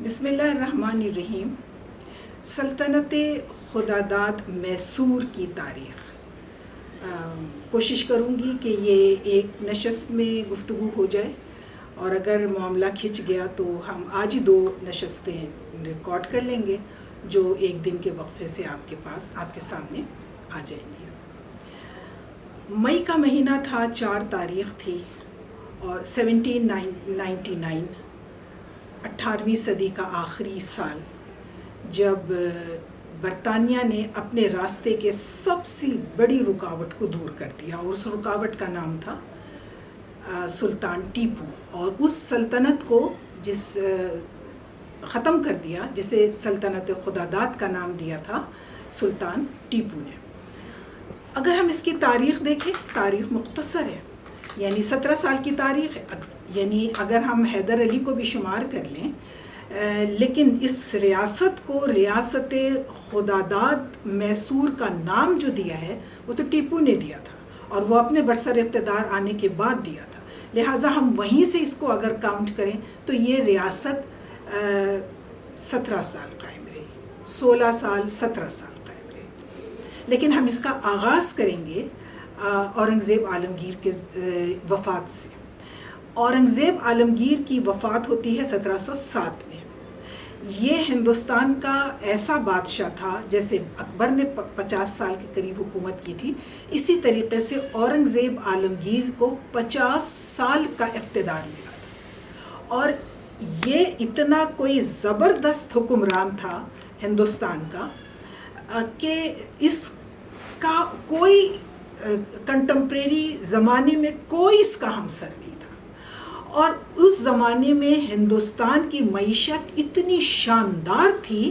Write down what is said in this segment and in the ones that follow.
بسم اللہ الرحمن الرحیم۔ سلطنت خداداد میسور کی تاریخ۔ کوشش کروں گی کہ یہ ایک نشست میں گفتگو ہو جائے، اور اگر معاملہ کھنچ گیا تو ہم آج ہی 2 نشستیں ریکارڈ کر لیں گے جو ایک دن کے وقفے سے آپ کے سامنے آ جائیں گی۔ مئی کا مہینہ تھا، 4 تاریخ تھی، اور 1799 18ویں صدی کا آخری سال، جب برطانیہ نے اپنے راستے کے سب سے بڑی رکاوٹ کو دور کر دیا، اور اس رکاوٹ کا نام تھا سلطان ٹیپو، اور اس سلطنت کو ختم کر دیا جسے سلطنت خداداد کا نام دیا تھا سلطان ٹیپو نے۔ اگر ہم اس کی تاریخ دیکھیں، تاریخ مختصر ہے، یعنی 17 سال کی تاریخ ہے، یعنی اگر ہم حیدر علی کو بھی شمار کر لیں، لیکن اس ریاست کو ریاست خداداد میسور کا نام جو دیا ہے وہ تو ٹیپو نے دیا تھا، اور وہ اپنے برسر اقتدار آنے کے بعد دیا تھا، لہٰذا ہم وہیں سے اس کو اگر کاؤنٹ کریں تو یہ ریاست 17 سال قائم رہی، 16 سال 17 سال قائم رہی۔ لیکن ہم اس کا آغاز کریں گے اورنگزیب عالمگیر کے وفات سے۔ اورنگزیب عالمگیر کی وفات ہوتی ہے 1707 میں۔ یہ ہندوستان کا ایسا بادشاہ تھا، جیسے اکبر نے 50 سال کے قریب حکومت کی تھی، اسی طریقے سے اورنگزیب عالمگیر کو 50 سال کا اقتدار ملا تھا، اور یہ اتنا کوئی زبردست حکمران تھا ہندوستان کا کہ اس کا کوئی کنٹمپریری زمانے میں کوئی اس کا ہمسر نہیں تھا، اور اس زمانے میں ہندوستان کی معیشت اتنی شاندار تھی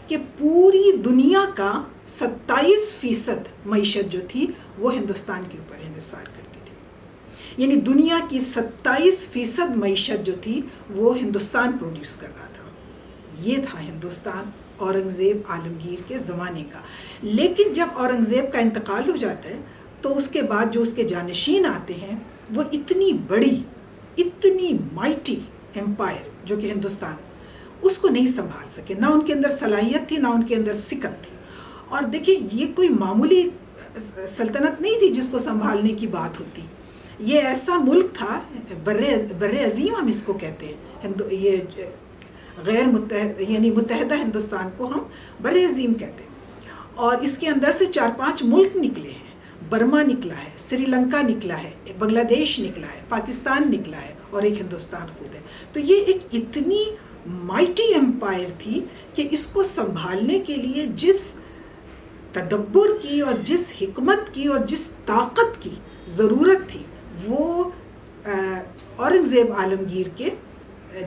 کہ پوری دنیا کا 27% معیشت جو تھی وہ ہندوستان کے اوپر انحصار کرتی تھی، یعنی دنیا کی 27% معیشت جو تھی وہ ہندوستان پروڈیوس کر رہا تھا۔ یہ تھا ہندوستان اورنگزیب عالمگیر کے زمانے کا۔ لیکن جب اورنگزیب کا انتقال ہو جاتا ہے تو اس کے بعد جو اس کے جانشین آتے ہیں وہ اتنی بڑی، اتنی مائٹی امپائر جو کہ ہندوستان، اس کو نہیں سنبھال سکے، نہ ان کے اندر صلاحیت تھی، نہ ان کے اندر سکت تھی۔ اور دیکھیں، یہ کوئی معمولی سلطنت نہیں تھی جس کو سنبھالنے کی بات ہوتی، یہ ایسا ملک تھا، بر عظیم ہم اس کو کہتے ہیں، یہ غیر متحد یعنی متحدہ ہندوستان کو ہم بر عظیم کہتے ہیں، اور اس کے اندر سے 4-5 ملک نکلے ہیں، برما نکلا ہے، سری لنکا نکلا ہے، بنگلہ دیش نکلا ہے، پاکستان نکلا ہے، اور ایک ہندوستان خود ہے۔ تو یہ ایک اتنی مائٹی امپائر تھی کہ اس کو سنبھالنے کے لیے جس تدبر کی اور جس حکمت کی اور جس طاقت کی ضرورت تھی وہ اورنگزیب عالمگیر کے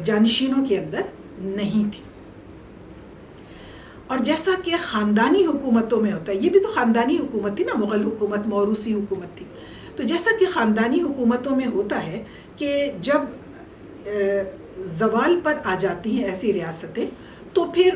جانشینوں کے اندر نہیں تھی۔ اور جیسا کہ خاندانی حکومتوں میں ہوتا ہے، یہ بھی تو خاندانی حکومت تھی نا، مغل حکومت، موروثی حکومت تھی، تو جیسا کہ خاندانی حکومتوں میں ہوتا ہے کہ جب زوال پر آ جاتی ہیں ایسی ریاستیں تو پھر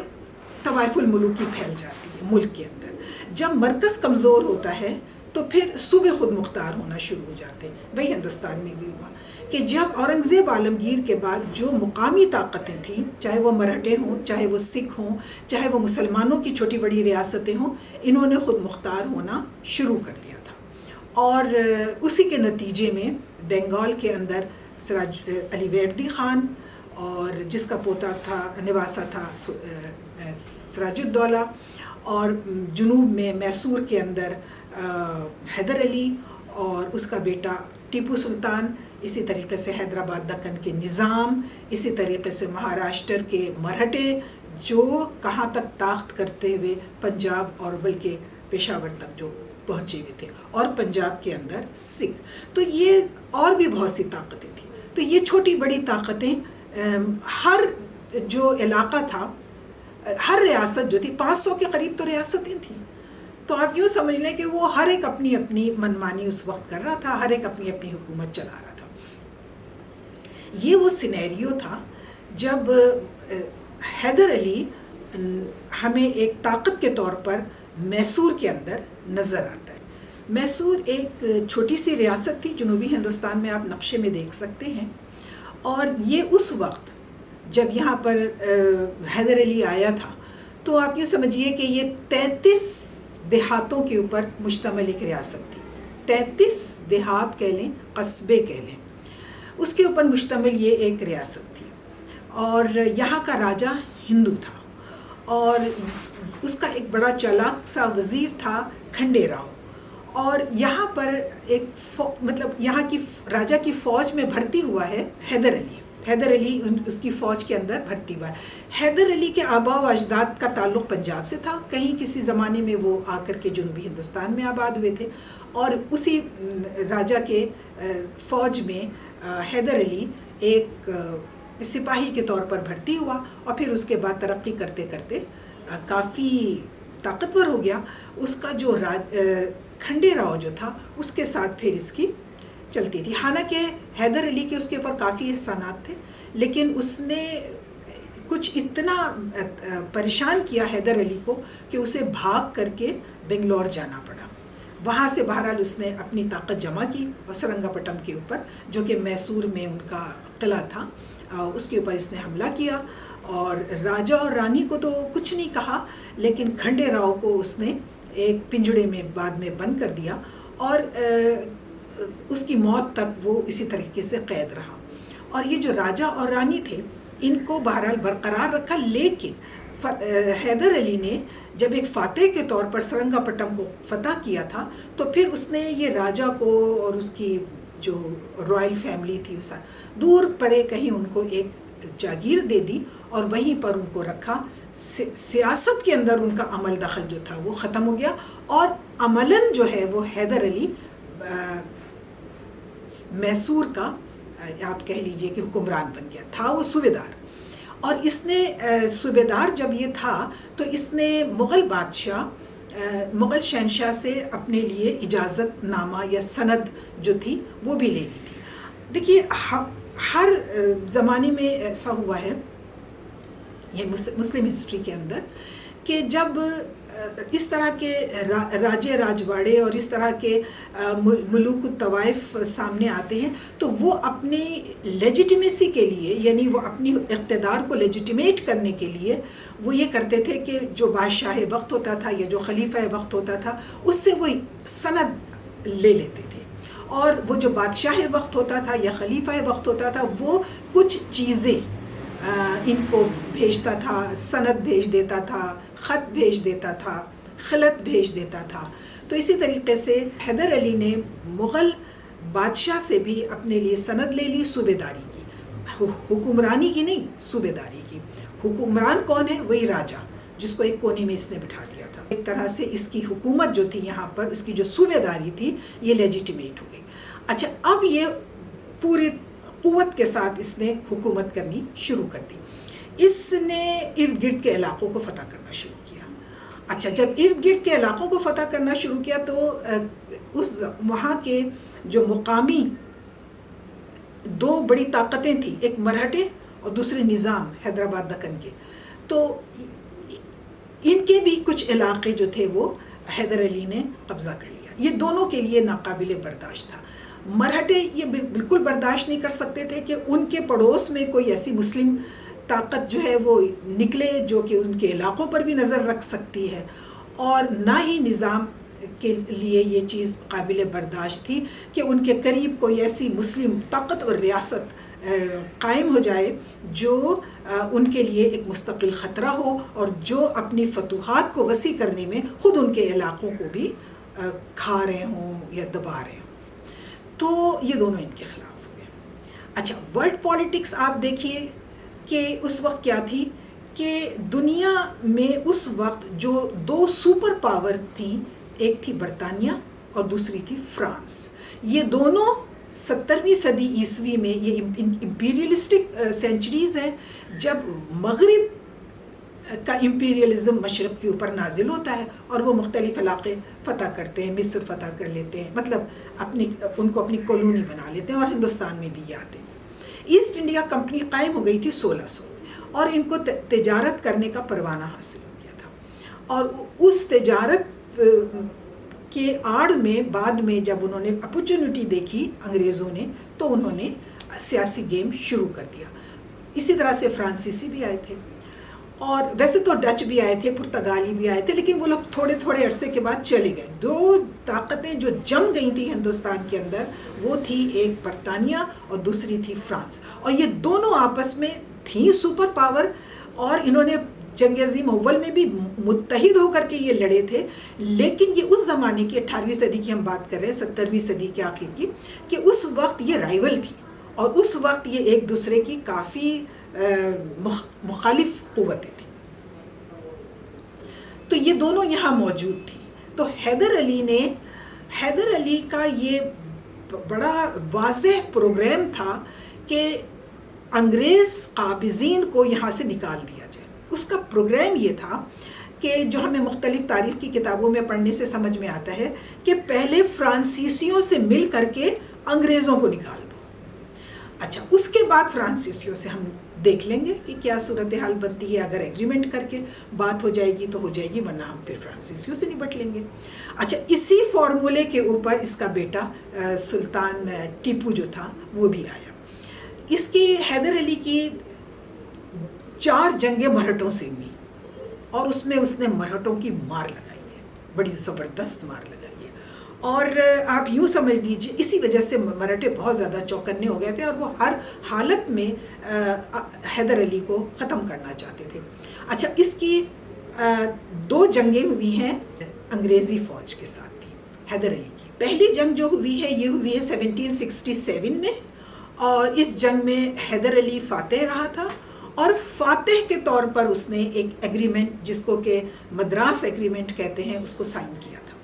طوائف الملوکی پھیل جاتی ہے ملک کے اندر۔ جب مرکز کمزور ہوتا ہے تو پھر صوبے خود مختار ہونا شروع ہو جاتے ہیں۔ وہی ہندوستان میں بھی ہوا کہ جب اورنگزیب عالمگیر کے بعد جو مقامی طاقتیں تھیں، چاہے وہ مراٹھے ہوں، چاہے وہ سکھ ہوں، چاہے وہ مسلمانوں کی چھوٹی بڑی ریاستیں ہوں، انہوں نے خود مختار ہونا شروع کر دیا تھا، اور اسی کے نتیجے میں بنگال کے اندر علی ویردی خان، اور جس کا پوتا تھا، نواسا تھا سراج الدولہ، اور جنوب میں میسور کے اندر حیدر علی اور اس کا بیٹا ٹیپو سلطان، اسی طریقے سے حیدرآباد دکن کے نظام، اسی طریقے سے مہاراشٹر کے مرہٹے، جو کہاں تک طاقت کرتے ہوئے پنجاب اور بلکہ پشاور تک جو پہنچے ہوئے تھے، اور پنجاب کے اندر سکھ، تو یہ اور بھی بہت سی طاقتیں تھیں۔ تو یہ چھوٹی بڑی طاقتیں، ہر جو علاقہ تھا، ہر ریاست جو تھی، 500 کے قریب تو ریاستیں تھیں، تو آپ یوں سمجھ لیں کہ وہ ہر ایک اپنی اپنی منمانی اس وقت کر رہا تھا، ہر ایک اپنی اپنی حکومت چلا رہا تھا۔ یہ وہ سینیریو تھا جب حیدر علی ہمیں ایک طاقت کے طور پر میسور کے اندر نظر آتا ہے۔ میسور ایک چھوٹی سی ریاست تھی، جنوبی ہندوستان میں آپ نقشے میں دیکھ سکتے ہیں، اور یہ اس وقت جب یہاں پر حیدر علی آیا تھا تو آپ یوں سمجھیے کہ یہ 33 دیہاتوں کے اوپر مشتمل ایک ریاست تھی. 33 دیہات کہہ لیں، قصبے کہہ لیں، اس کے اوپر مشتمل یہ ایک ریاست تھی. اور یہاں کا راجہ ہندو تھا، اور اس کا ایک بڑا چالاک سا وزیر تھا کھنڈے راؤ. اور یہاں پر ایک مطلب یہاں کی راجہ کی فوج میں بھرتی ہوا ہے حیدر علی. حیدر علی اس کی فوج کے اندر بھرتی ہوا ہے. حیدر علی کے آباء و اجداد کا تعلق پنجاب سے تھا، کہیں کسی زمانے میں وہ آ کر کے جنوبی ہندوستان میں آباد ہوئے تھے، اور اسی راجہ کے فوج میں حیدر علی ایک سپاہی کے طور پر بھرتی ہوا، اور پھر اس کے بعد ترقی کرتے کرتے کافی طاقتور ہو گیا. اس کا جو کھنڈے راؤ جو تھا اس کے ساتھ پھر اس کی چلتی تھی. حالانکہ حیدر علی کے اس کے اوپر کافی احسانات تھے، لیکن اس نے کچھ اتنا پریشان کیا حیدر علی کو کہ اسے بھاگ کر کے بنگلور جانا پڑا. وہاں سے بہرحال اس نے اپنی طاقت جمع کی اور سرنگا پٹم کے اوپر، جو کہ میسور میں ان کا قلعہ تھا، اس کے اوپر اس نے حملہ کیا. اور راجہ اور رانی کو تو کچھ نہیں کہا، لیکن کھنڈے راؤ کو اس نے ایک پنجڑے میں بعد میں بند کر دیا، اور اس کی موت تک وہ اسی طریقے سے قید رہا. اور یہ جو راجہ اور رانی تھے ان کو بہرحال برقرار رکھا. لیکن حیدر علی نے جب ایک فاتح کے طور پر سرنگا پٹم کو فتح کیا تھا تو پھر اس نے یہ راجہ کو اور اس کی جو رائل فیملی تھی اس دور پرے کہیں ان کو ایک جاگیر دے دی اور وہیں پر ان کو رکھا. سیاست کے اندر ان کا عمل دخل جو تھا وہ ختم ہو گیا، اور عملاً جو ہے وہ حیدر علی میسور کا آپ کہہ لیجئے کہ حکمران بن گیا. تھا وہ صوبیدار، اور اس نے صوبیدار جب یہ تھا تو اس نے مغل شہنشاہ سے اپنے لیے اجازت نامہ یا سند جو تھی وہ بھی لے لی تھی. دیکھیے ہر زمانے میں ایسا ہوا ہے یہ مسلم ہسٹری کے اندر کہ جب اس طرح کے راجے راجواڑے اور اس طرح کے ملوک الطوائف سامنے آتے ہیں تو وہ اپنی لیجیٹیمیسی کے لیے، یعنی وہ اپنی اقتدار کو لیجیٹیمیٹ کرنے کے لیے وہ یہ کرتے تھے کہ جو بادشاہ وقت ہوتا تھا یا جو خلیفہ وقت ہوتا تھا اس سے وہ سند لے لیتے تھے. اور وہ جو بادشاہ وقت ہوتا تھا یا خلیفہ وقت ہوتا تھا وہ کچھ چیزیں ان کو بھیجتا تھا، سند بھیج دیتا تھا، خط بھیج دیتا تھا، خلط بھیج دیتا تھا. تو اسی طریقے سے حیدر علی نے مغل بادشاہ سے بھی اپنے لیے سند لے لی صوبیداری کی، حکمرانی کی نہیں، صوبیداری کی. حکمران کون ہے؟ وہی راجہ جس کو ایک کونے میں اس نے بٹھا دیا تھا. ایک طرح سے اس کی حکومت جو تھی یہاں پر، اس کی جو صوبیداری تھی یہ لیجیٹیمیٹ ہو گئی. اچھا، اب یہ پوری قوت کے ساتھ اس نے حکومت کرنی شروع کر دی. اس نے ارد گرد کے علاقوں کو فتح کرنا شروع کیا. اچھا، جب ارد گرد کے علاقوں کو فتح کرنا شروع کیا تو وہاں کے جو مقامی دو بڑی طاقتیں تھیں، ایک مرہٹے اور دوسرے نظام حیدرآباد دکن کے، تو ان کے بھی کچھ علاقے جو تھے وہ حیدر علی نے قبضہ کر لیا. یہ دونوں کے لیے ناقابل برداشت تھا. مرہٹے یہ بالکل برداشت نہیں کر سکتے تھے کہ ان کے پڑوس میں کوئی ایسی مسلم طاقت جو ہے وہ نکلے جو کہ ان کے علاقوں پر بھی نظر رکھ سکتی ہے، اور نہ ہی نظام کے لیے یہ چیز قابل برداشت تھی کہ ان کے قریب کوئی ایسی مسلم طاقت اور ریاست قائم ہو جائے جو ان کے لیے ایک مستقل خطرہ ہو اور جو اپنی فتوحات کو وسیع کرنے میں خود ان کے علاقوں کو بھی کھا رہے ہوں یا دبا رہے ہوں. تو یہ دونوں ان کے خلاف ہو گئے. اچھا، ورلڈ پالیٹکس آپ دیکھیے کہ اس وقت کیا تھی کہ دنیا میں اس وقت جو دو سپر پاور تھیں، ایک تھی برطانیہ اور دوسری تھی فرانس. یہ دونوں 17ویں صدی عیسوی میں، یہ امپیریلسٹک سینچریز ہیں جب مغرب کا امپیریلزم مشرق کے اوپر نازل ہوتا ہے اور وہ مختلف علاقے فتح کرتے ہیں، مصر فتح کر لیتے ہیں، مطلب ان کو اپنی کالونی بنا لیتے ہیں، اور ہندوستان میں بھی آتے ہیں. ایسٹ انڈیا کمپنی قائم ہو گئی تھی 1600 میں، اور ان کو تجارت کرنے کا پروانہ حاصل ہو گیا تھا. اور اس تجارت کے آڑ میں بعد میں جب انہوں نے اپرچونٹی دیکھی انگریزوں نے، تو انہوں نے سیاسی گیم شروع کر دیا. اسی طرح سے فرانسیسی بھی آئے تھے، اور ویسے تو ڈچ بھی آئے تھے، پرتگالی بھی آئے تھے، لیکن وہ لوگ تھوڑے تھوڑے عرصے کے بعد چلے گئے. 2 طاقتیں جو جم گئی تھیں ہندوستان کے اندر وہ تھی ایک برطانیہ اور دوسری تھی فرانس، اور یہ دونوں آپس میں تھیں سپر پاور، اور انہوں نے جنگ عظیم اول میں بھی متحد ہو کر کے یہ لڑے تھے. لیکن یہ اس زمانے کی 18ویں صدی کی ہم بات کر رہے ہیں، 17ویں صدی کے آخر کی، کہ اس وقت یہ رائیول تھی، اور اس وقت یہ ایک دوسرے کی کافی مخالف قوتیں تھیں. تو یہ دونوں یہاں موجود تھی. تو حیدر علی کا یہ بڑا واضح پروگرام تھا کہ انگریز قابضین کو یہاں سے نکال دیا جائے. اس کا پروگرام یہ تھا کہ جو ہمیں مختلف تاریخ کی کتابوں میں پڑھنے سے سمجھ میں آتا ہے کہ پہلے فرانسیسیوں سے مل کر کے انگریزوں کو نکال دو. اچھا، اس کے بعد فرانسیسیوں سے ہم دیکھ لیں گے کہ کیا صورتحال بنتی ہے. اگر ایگریمنٹ کر کے بات ہو جائے گی تو ہو جائے گی، ورنہ ہم پھر فرانسیسیوں سے نپٹ لیں گے. اچھا، اسی فارمولے کے اوپر اس کا بیٹا سلطان ٹیپو جو تھا وہ بھی آیا. اس کی حیدر علی کی 4 جنگیں مرہٹوں سے ہوئی، اور اس میں اس نے مرہٹوں کی مار لگائی ہے، بڑی زبردست مار لگائی ہے. اور آپ یوں سمجھ لیجیے اسی وجہ سے مرہٹے بہت زیادہ چوکنے ہو گئے تھے، اور وہ ہر حالت میں حیدر علی کو ختم کرنا چاہتے تھے. اچھا، اس کی 2 جنگیں ہوئی ہیں انگریزی فوج کے ساتھ بھی حیدر علی کی. پہلی جنگ جو ہوئی ہے یہ ہوئی ہے 1767 میں، اور اس جنگ میں حیدر علی فاتح رہا تھا، اور فاتح کے طور پر اس نے ایک ایگریمنٹ جس کو کہ مدراس ایگریمنٹ کہتے ہیں اس کو سائن کیا تھا.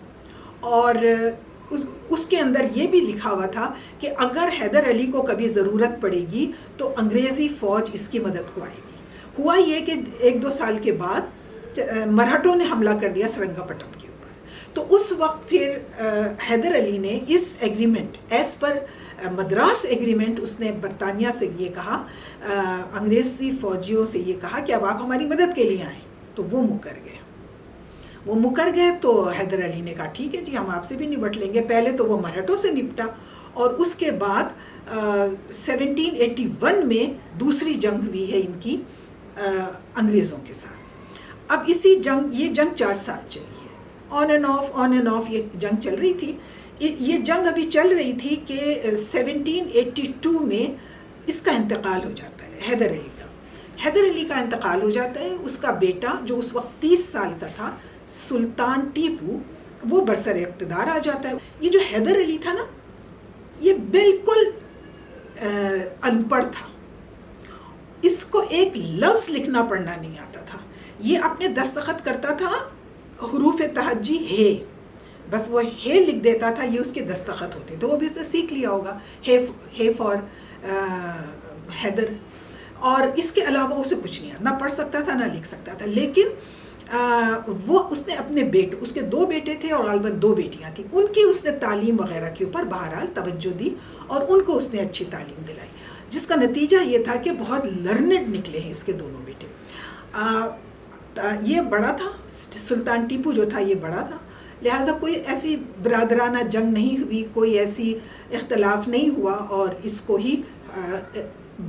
اور اس کے اندر یہ بھی لکھا ہوا تھا کہ اگر حیدر علی کو کبھی ضرورت پڑے گی تو انگریزی فوج اس کی مدد کو آئے گی. ہوا یہ کہ 1-2 سال کے بعد مرہٹوں نے حملہ کر دیا سرنگا پٹم کے اوپر. تو اس وقت پھر حیدر علی نے اس agreement as per Madras agreement اس نے برطانیہ سے یہ کہا، انگریزی فوجیوں سے یہ کہا کہ اب آپ ہماری مدد کے لیے آئیں. تو وہ مکر گئے. تو حیدر علی نے کہا ٹھیک ہے جی، ہم آپ سے بھی نپٹ لیں گے. پہلے تو وہ مرہٹوں سے نپٹا، اور اس کے بعد 1781 میں دوسری جنگ ہوئی ہے ان کی انگریزوں کے ساتھ. اب یہ جنگ 4 سال چلی ہے، آن اینڈ آف یہ جنگ چل رہی تھی. یہ جنگ ابھی چل رہی تھی کہ 1782 میں اس کا انتقال ہو جاتا ہے. حیدر علی کا انتقال ہو جاتا ہے. اس کا بیٹا جو اس وقت 30 سال کا تھا، سلطان ٹیپو، وہ برسر اقتدار آ جاتا ہے. یہ جو حیدر علی تھا نا، یہ بالکل ان پڑھ تھا. اس کو ایک لفظ لکھنا پڑھنا نہیں آتا تھا. یہ اپنے دستخط کرتا تھا حروف تہجی ہے، بس وہ ہے لکھ دیتا تھا، یہ اس کے دستخط ہوتے تھے. وہ بھی اس نے سیکھ لیا ہوگا، ہے فار حیدر. اور اس کے علاوہ اسے کچھ نہیں، نہ پڑھ سکتا تھا نہ لکھ سکتا تھا. لیکن وہ اس نے اپنے بیٹے، اس کے 2 بیٹے تھے اور غالباً 2 بیٹیاں تھیں، ان کی اس نے تعلیم وغیرہ کے اوپر بہرحال توجہ دی، اور ان کو اس نے اچھی تعلیم دلائی، جس کا نتیجہ یہ تھا کہ بہت لرنڈ نکلے ہیں اس کے دونوں بیٹے. یہ بڑا تھا، سلطان ٹیپو جو تھا یہ بڑا تھا، لہٰذا کوئی ایسی برادرانہ جنگ نہیں ہوئی، کوئی ایسی اختلاف نہیں ہوا، اور اس کو ہی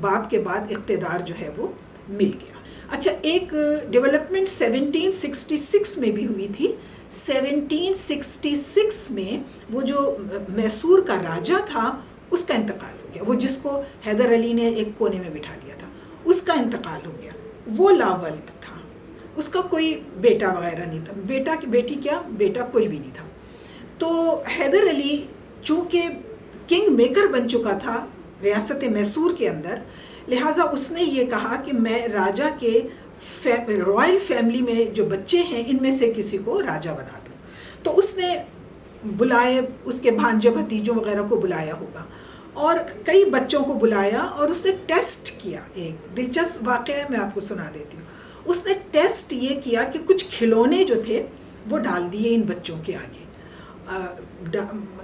باپ کے بعد اقتدار جو ہے وہ مل گیا. اچھا، ایک ڈیولپمنٹ 1766 میں بھی ہوئی تھی. 1766 میں وہ جو میسور کا راجہ تھا اس کا انتقال ہو گیا، وہ جس کو حیدر علی نے ایک کونے میں بٹھا دیا تھا، اس کا انتقال ہو گیا. وہ لاولد تھا، اس کا کوئی بیٹا وغیرہ نہیں تھا. بیٹا کوئی بھی نہیں تھا. تو حیدر علی چونکہ کنگ میکر بن چکا تھا ریاست میسور کے اندر، لہٰذا اس نے یہ کہا کہ میں راجہ کے رائل فیملی میں جو بچے ہیں ان میں سے کسی کو راجہ بنا دوں. تو اس نے بلائے، اس کے بھانجے بھتیجوں وغیرہ کو بلایا ہوگا، اور کئی بچوں کو بلایا، اور اس نے ٹیسٹ کیا. ایک دلچسپ واقعہ میں آپ کو سنا دیتی ہوں. اس نے ٹیسٹ یہ کیا کہ کچھ کھلونے جو تھے وہ ڈال دیے ان بچوں کے آگے،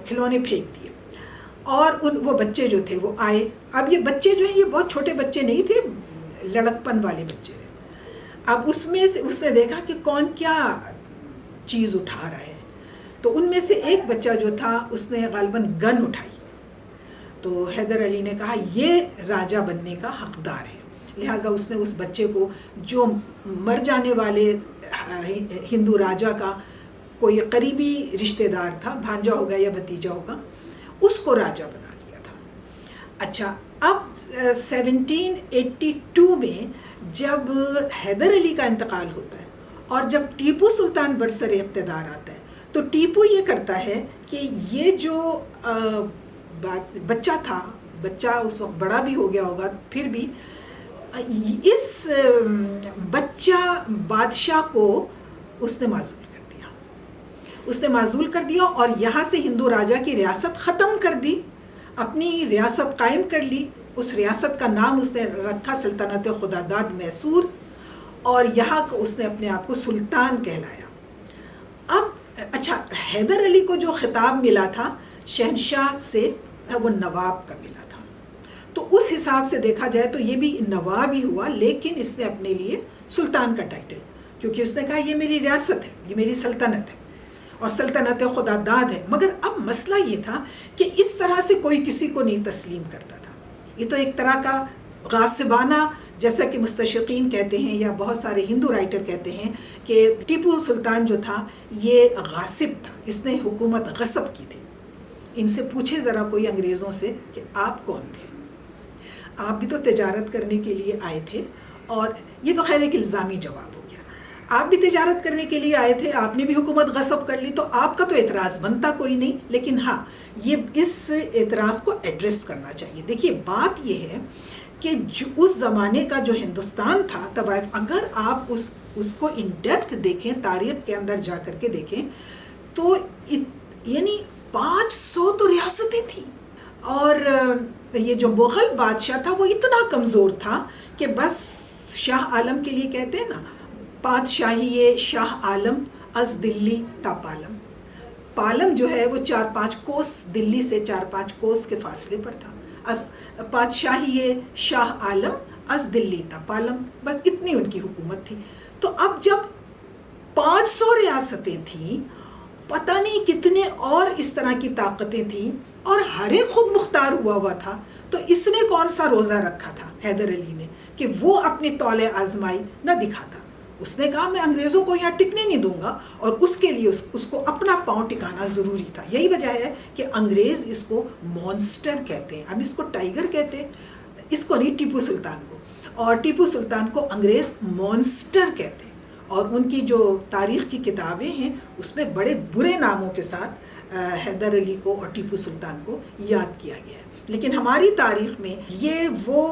کھلونے پھینک دیے، اور وہ بچے جو تھے وہ آئے. اب یہ بچے جو ہیں یہ بہت چھوٹے بچے نہیں تھے، لڑکپن والے بچے تھے. اب اس میں سے اس نے دیکھا کہ کون کیا چیز اٹھا رہا ہے. تو ان میں سے ایک بچہ جو تھا اس نے غالباً گن اٹھائی. تو حیدر علی نے کہا یہ راجہ بننے کا حقدار ہے. لہٰذا اس نے اس بچے کو جو مر جانے والے ہندو راجا کا کوئی قریبی رشتہ دار تھا، بھانجا ہوگا یا بھتیجا ہوگا، اس کو راجا بنا دیا تھا۔ اچھا، اب 1782 میں جب حیدر علی کا انتقال ہوتا ہے اور جب ٹیپو سلطان برسر اقتدار آتا ہے، تو ٹیپو یہ کرتا ہے کہ یہ جو بچہ تھا، بچہ اس وقت بڑا بھی ہو گیا ہوگا، پھر بھی اس بچہ بادشاہ کو اس نے معزول کر دیا، اس نے معزول کر دیا اور یہاں سے ہندو راجا کی ریاست ختم کر دی، اپنی ریاست قائم کر لی۔ اس ریاست کا نام اس نے رکھا سلطنت خداداد میسور، اور یہاں کو اس نے اپنے آپ کو سلطان کہلایا۔ اب اچھا، حیدر علی کو جو خطاب ملا تھا شہنشاہ سے، وہ نواب کا ملا تھا، تو اس حساب سے دیکھا جائے تو یہ بھی نواب ہی ہوا، لیکن اس نے اپنے لیے سلطان کا ٹائٹل، کیونکہ اس نے کہا یہ میری ریاست ہے، یہ میری سلطنت ہے اور سلطنت خداداد ہے۔ مگر اب مسئلہ یہ تھا کہ اس طرح سے کوئی کسی کو نہیں تسلیم کرتا تھا، یہ تو ایک طرح کا غاصبانہ، جیسا کہ مستشرقین کہتے ہیں یا بہت سارے ہندو رائٹر کہتے ہیں کہ ٹیپو سلطان جو تھا یہ غاصب تھا، اس نے حکومت غصب کی تھی۔ ان سے پوچھے ذرا کوئی انگریزوں سے کہ آپ کون تھے، آپ بھی تو تجارت کرنے کے لیے آئے تھے، اور یہ تو خیر ایک الزامی جواب ہو گیا، آپ بھی تجارت کرنے کے لیے آئے تھے، آپ نے بھی حکومت غصب کر لی، تو آپ کا تو اعتراض بنتا کوئی نہیں، لیکن ہاں یہ اس اعتراض کو ایڈریس کرنا چاہیے۔ دیکھیے بات یہ ہے کہ جو اس زمانے کا جو ہندوستان تھا طوائف، اگر آپ اس کو ان ڈیپتھ دیکھیں، تاریخ کے اندر جا کر کے دیکھیں، تو یعنی 500 تو ریاستیں تھیں، اور یہ جو مغل بادشاہ تھا وہ اتنا کمزور تھا کہ بس شاہ عالم کے لیے کہتے ہیں نا، پادشاہی شاہ عالم از دلی تا پالم، پالم جو ہے وہ 4-5 کوس، دلی سے 4-5 کوس کے فاصلے پر تھا، پادشاہی شاہ عالم از دلی تا پالم، بس اتنی ان کی حکومت تھی۔ تو اب جب 500 ریاستیں تھیں، پتہ نہیں کتنے اور اس طرح کی طاقتیں تھیں، اور ہر ایک خود مختار ہوا تھا، تو اس نے کون سا روزہ رکھا تھا حیدر علی نے کہ وہ اپنی طول آزمائی نہ دکھاتا۔ اس نے کہا میں انگریزوں کو یہاں ٹکنے نہیں دوں گا، اور اس کے لیے اس کو اپنا پاؤں ٹکانا ضروری تھا۔ یہی وجہ ہے کہ انگریز اس کو مونسٹر کہتے ہیں، ہم اس کو ٹائیگر کہتے ہیں، اس کو نہیں، ٹیپو سلطان کو، اور ٹیپو سلطان کو انگریز مونسٹر کہتے ہیں، اور ان کی جو تاریخ کی کتابیں ہیں اس میں بڑے برے ناموں کے ساتھ حیدر علی کو اور ٹیپو سلطان کو یاد کیا گیا ہے۔ لیکن ہماری تاریخ میں یہ وہ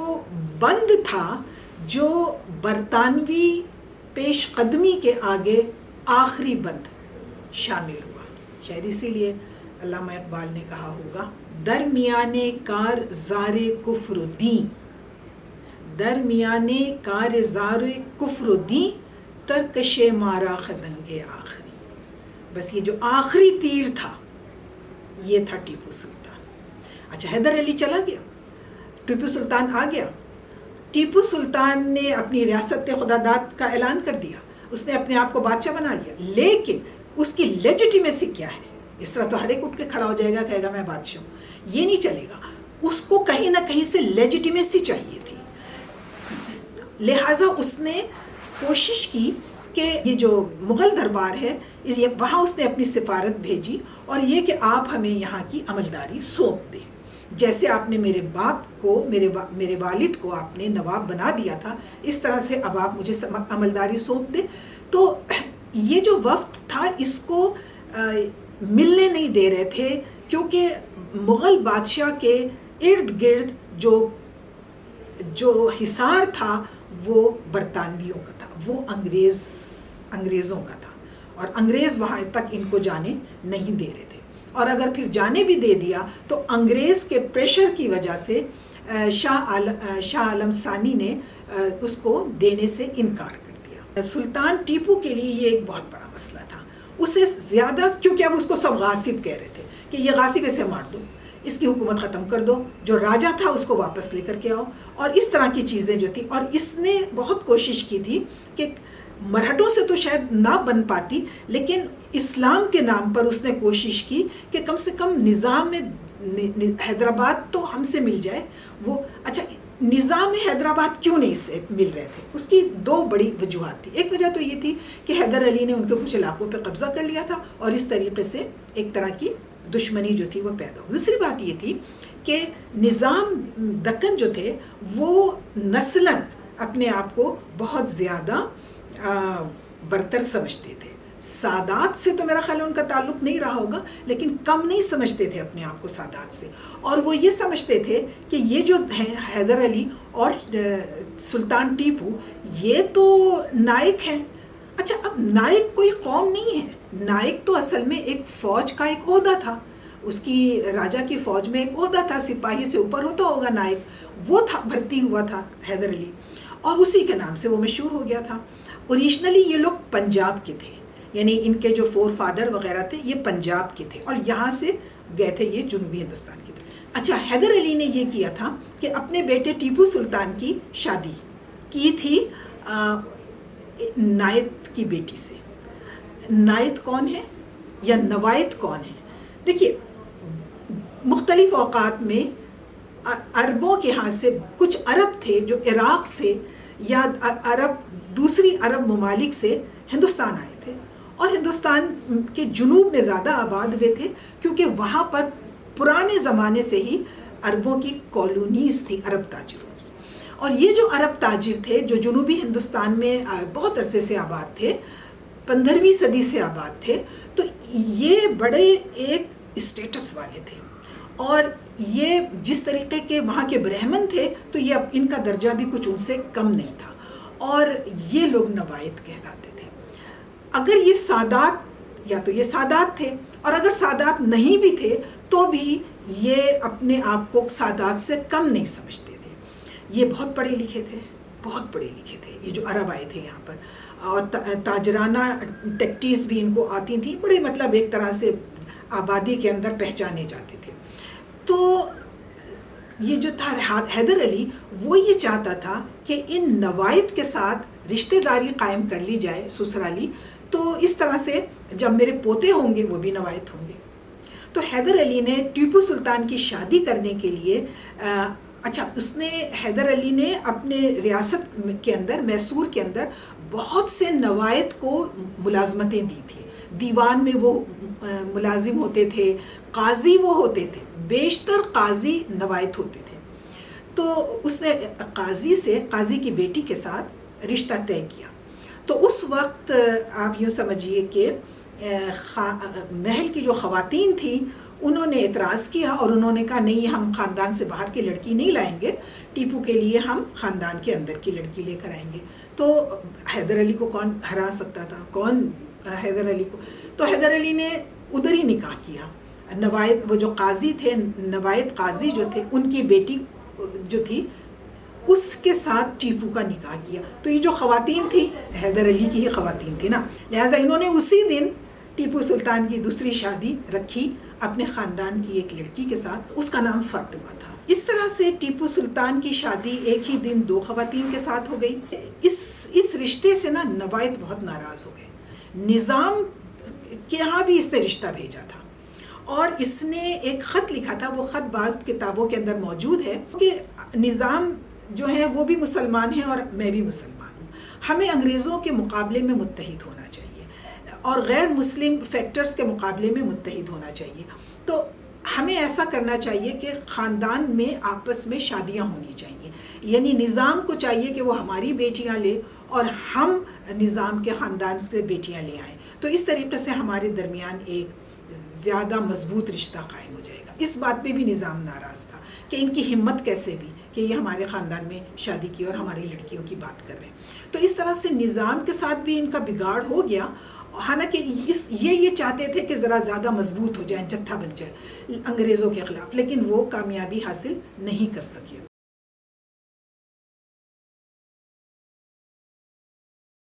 بند تھا جو برطانوی پیش قدمی کے آگے آخری بند شامل ہوا، شاید اسی لیے علامہ اقبال نے کہا ہوگا، درمیانے کار زار کفر و دین، درمیانے کار زار کفر و دین، ترکش مارا خدنگ آخری۔ بس یہ جو آخری تیر تھا یہ تھا ٹیپو سلطان۔ اچھا، حیدر علی چلا گیا، ٹیپو سلطان آ گیا، ٹیپو سلطان نے اپنی ریاست خداداد کا اعلان کر دیا، اس نے اپنے آپ کو بادشاہ بنا لیا، لیکن اس کی لیجیٹیمیسی کیا ہے؟ اس طرح تو ہر ایک اٹھ کے کھڑا ہو جائے گا، کہے گا میں بادشاہ ہوں، یہ نہیں چلے گا، اس کو کہیں نہ کہیں سے لیجیٹیمیسی چاہیے تھی۔ لہٰذا اس نے کوشش کی کہ یہ جو مغل دربار ہے وہاں اس نے اپنی سفارت بھیجی، اور یہ کہ آپ ہمیں یہاں کی عملداری سونپ دیں، جیسے آپ نے میرے باپ کو، میرے والد کو آپ نے نواب بنا دیا تھا، اس طرح سے اب آپ مجھے عملداری سونپ دیں۔ تو یہ جو وفد تھا اس کو ملنے نہیں دے رہے تھے، کیونکہ مغل بادشاہ کے ارد گرد جو حصار تھا وہ برطانویوں کا تھا، وہ انگریزوں کا تھا، اور انگریز وہاں تک ان کو جانے نہیں دے رہے تھے، اور اگر پھر جانے بھی دے دیا تو انگریز کے پریشر کی وجہ سے شاہ عالم ثانی نے اس کو دینے سے انکار کر دیا۔ سلطان ٹیپو کے لیے یہ ایک بہت بڑا مسئلہ تھا، اسے زیادہ، کیونکہ اب اس کو سب غاصب کہہ رہے تھے کہ یہ غاصب، اسے مار دو، اس کی حکومت ختم کر دو، جو راجہ تھا اس کو واپس لے کر کے آؤ، اور اس طرح کی چیزیں جو تھی۔ اور اس نے بہت کوشش کی تھی کہ مرہٹوں سے تو شاید نہ بن پاتی، لیکن اسلام کے نام پر اس نے کوشش کی کہ کم سے کم نظام میں حیدرآباد تو ہم سے مل جائے۔ وہ اچھا، نظام حیدرآباد کیوں نہیں سے مل رہے تھے، اس کی دو بڑی وجوہات تھی. ایک وجہ تو یہ تھی کہ حیدر علی نے ان کے کچھ علاقوں پہ قبضہ کر لیا تھا اور اس طریقے سے ایک طرح کی دشمنی جو تھی وہ پیدا ہو. دوسری بات یہ تھی کہ نظام دکن جو تھے وہ نسلاً اپنے آپ کو بہت زیادہ برتر سمجھتے تھے. سادات سے تو میرا خیال ہے ان کا تعلق نہیں رہا ہوگا، لیکن کم نہیں سمجھتے تھے اپنے آپ کو سادات سے. اور وہ یہ سمجھتے تھے کہ یہ جو ہیں حیدر علی اور سلطان ٹیپو یہ تو نائک ہیں. اچھا، اب نائک کوئی قوم نہیں ہے، نائک تو اصل میں ایک فوج کا ایک عہدہ تھا، اس کی راجا کی فوج میں ایک عہدہ تھا، سپاہی سے اوپر ہوتا ہوگا نائک، وہ تھا بھرتی ہوا تھا حیدر علی، اور اسی کے نام سے وہ مشہور ہو گیا تھا. اوریجنلی یہ لوگ پنجاب کے تھے، یعنی ان کے جو فور فادر وغیرہ تھے یہ پنجاب کے تھے اور یہاں سے گئے تھے یہ جنوبی ہندوستان کی طرف. اچھا، حیدر علی نے یہ کیا تھا کہ اپنے بیٹے ٹیپو سلطان کی شادی کی تھی نائت کی بیٹی سے. نائت کون ہے یا نوائت کون ہے؟ دیکھیے، مختلف اوقات میں عربوں کے ہاں سے کچھ عرب تھے جو عراق سے یا دوسری عرب ممالک سے ہندوستان آئے تھے اور ہندوستان کے جنوب میں زیادہ آباد ہوئے تھے کیونکہ وہاں پر پرانے زمانے سے ہی عربوں کی کالونیز تھی، عرب تاجروں کی. اور یہ جو عرب تاجر تھے جو جنوبی ہندوستان میں بہت عرصے سے آباد تھے، 15ویں صدی سے آباد تھے، تو یہ بڑے ایک اسٹیٹس والے تھے. اور یہ جس طریقے کے وہاں کے برہمن تھے تو یہ ان کا درجہ بھی کچھ ان سے کم نہیں تھا، اور یہ لوگ نوائت کہلاتے تھے. اگر یہ سادات، یا تو یہ سادات تھے، اور اگر سادات نہیں بھی تھے تو بھی یہ اپنے آپ کو سادات سے کم نہیں سمجھتے تھے. یہ بہت پڑھے لکھے تھے، بہت پڑھے لکھے تھے یہ جو عرب آئے تھے یہاں پر، اور تاجرانہ ٹیکٹیز بھی ان کو آتی تھیں، بڑے مطلب ایک طرح سے آبادی کے اندر پہچانے جاتے تھے. تو یہ جو تھا حیدر علی، وہ یہ چاہتا تھا کہ ان نوائت کے ساتھ رشتہ داری قائم کر لی جائے سسرالی، تو اس طرح سے جب میرے پوتے ہوں گے وہ بھی نوائت ہوں گے. تو حیدر علی نے ٹیپو سلطان کی شادی کرنے کے لیے حیدر علی نے اپنے ریاست کے اندر، میسور کے اندر بہت سے نوائت کو ملازمتیں دی تھی. دیوان میں وہ ملازم ہوتے تھے، قاضی وہ ہوتے تھے، بیشتر قاضی نوائت ہوتے تھے. تو اس نے قاضی کی بیٹی کے ساتھ رشتہ طے کیا. تو اس وقت آپ یوں سمجھیے کہ محل کی جو خواتین تھیں انہوں نے اعتراض کیا اور انہوں نے کہا نہیں، ہم خاندان سے باہر کی لڑکی نہیں لائیں گے، ٹیپو کے لیے ہم خاندان کے اندر کی لڑکی لے کر آئیں گے. تو حیدر علی کو کون ہرا سکتا تھا؟ حیدر علی کو تو حیدر علی نے ادھر ہی نکاح کیا. نوائت، وہ جو قاضی تھے، نوائت قاضی جو تھے، ان کی بیٹی جو تھی اس کے ساتھ ٹیپو کا نکاح کیا. تو یہ جو خواتین تھی حیدر علی کی ہی خواتین تھی نا، لہٰذا انہوں نے اسی دن ٹیپو سلطان کی دوسری شادی رکھی اپنے خاندان کی ایک لڑکی کے ساتھ، اس کا نام فاطمہ تھا. اس طرح سے ٹیپو سلطان کی شادی ایک ہی دن 2 خواتین کے ساتھ ہو گئی. اس رشتے سے نا نوائت بہت ناراض ہو گئے. نظام کے یہاں بھی اس نے رشتہ بھیجا تھا اور اس نے ایک خط لکھا تھا، وہ خط بعض کتابوں کے اندر موجود ہے کہ نظام جو ہے وہ بھی مسلمان ہیں اور میں بھی مسلمان ہوں، ہمیں انگریزوں کے مقابلے میں متحد ہونا چاہیے اور غیر مسلم فیکٹرز کے مقابلے میں متحد ہونا چاہیے. تو ہمیں ایسا کرنا چاہیے کہ خاندان میں آپس میں شادیاں ہونی چاہیے، یعنی نظام کو چاہیے کہ وہ ہماری بیٹیاں لے اور ہم نظام کے خاندان سے بیٹیاں لے آئیں. تو اس طریقے سے ہمارے درمیان ایک زیادہ مضبوط رشتہ قائم ہو جائے گا. اس بات پہ بھی نظام ناراض تھا کہ ان کی ہمت کیسے بھی کہ یہ ہمارے خاندان میں شادی کی اور ہماری لڑکیوں کی بات کر رہے ہیں. تو اس طرح سے نظام کے ساتھ بھی ان کا بگاڑ ہو گیا، حالانکہ یہ چاہتے تھے کہ ذرا زیادہ مضبوط ہو جائیں، جتھا بن جائے انگریزوں کے خلاف، لیکن وہ کامیابی حاصل نہیں کر سکے.